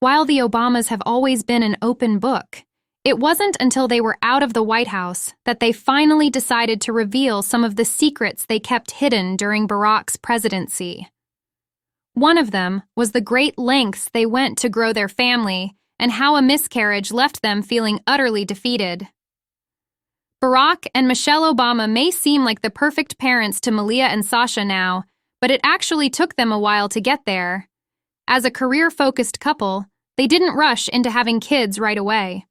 While the Obamas have always been an open book, it wasn't until they were out of the White House that they finally decided to reveal some of the secrets they kept hidden during Barack's presidency. One of them was the great lengths they went to grow their family and how a miscarriage left them feeling utterly defeated. Barack and Michelle Obama may seem like the perfect parents to Malia and Sasha now, but it actually took them a while to get there. As a career-focused couple, they didn't rush into having kids right away.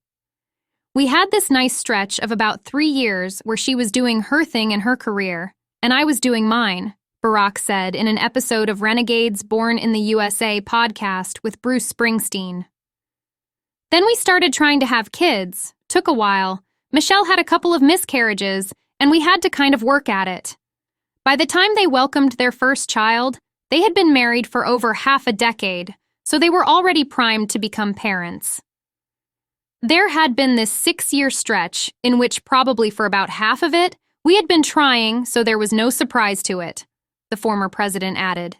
We had this nice stretch of about 3 years where she was doing her thing in her career, and I was doing mine, Barack said in an episode of Renegades Born in the USA podcast with Bruce Springsteen. Then we started trying to have kids. Took a while. Michelle had a couple of miscarriages, and we had to kind of work at it. By the time they welcomed their first child, they had been married for over half a decade, so they were already primed to become parents. There had been this 6-year stretch in which probably for about half of it, we had been trying, so there was no surprise to it, the former president added.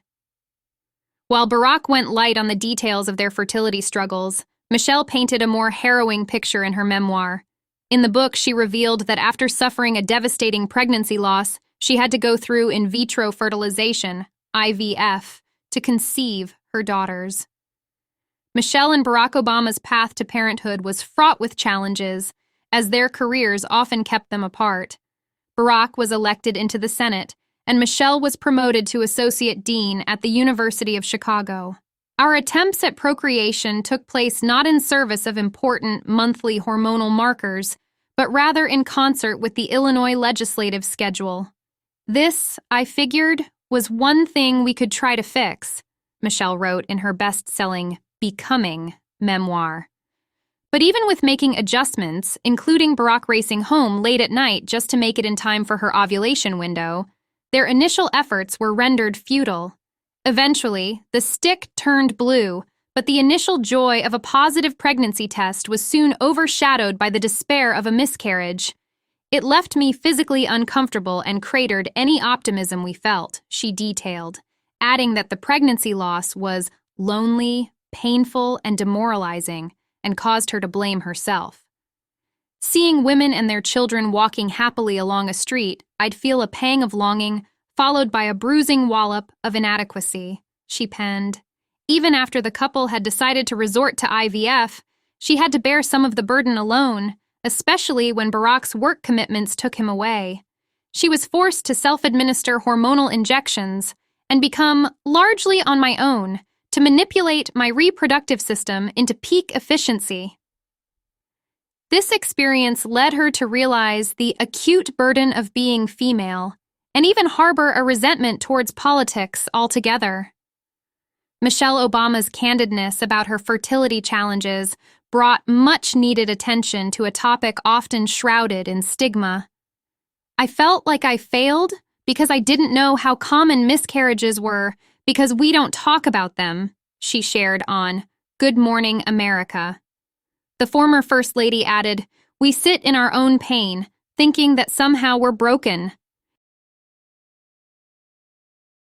While Barack went light on the details of their fertility struggles, Michelle painted a more harrowing picture in her memoir. In the book, she revealed that after suffering a devastating pregnancy loss, she had to go through in vitro fertilization, IVF, to conceive her daughters. Michelle and Barack Obama's path to parenthood was fraught with challenges, as their careers often kept them apart. Barack was elected into the Senate, and Michelle was promoted to Associate Dean at the University of Chicago. Our attempts at procreation took place not in service of important monthly hormonal markers, but rather in concert with the Illinois legislative schedule. This, I figured, was one thing we could try to fix, Michelle wrote in her best-selling Becoming memoir. But even with making adjustments, including Barack racing home late at night just to make it in time for her ovulation window, their initial efforts were rendered futile. Eventually, the stick turned blue, but the initial joy of a positive pregnancy test was soon overshadowed by the despair of a miscarriage. It left me physically uncomfortable and cratered any optimism we felt, she detailed, adding that the pregnancy loss was lonely, painful, and demoralizing, and caused her to blame herself. Seeing women and their children walking happily along a street, I'd feel a pang of longing, followed by a bruising wallop of inadequacy, she penned. Even after the couple had decided to resort to IVF, she had to bear some of the burden alone, especially when Barack's work commitments took him away. She was forced to self-administer hormonal injections and become largely on my own, to manipulate my reproductive system into peak efficiency. This experience led her to realize the acute burden of being female, and even harbor a resentment towards politics altogether. Michelle Obama's candidness about her fertility challenges brought much-needed attention to a topic often shrouded in stigma. I felt like I failed because I didn't know how common miscarriages were because we don't talk about them, she shared on Good Morning America. The former First Lady added, "We sit in our own pain, thinking that somehow we're broken,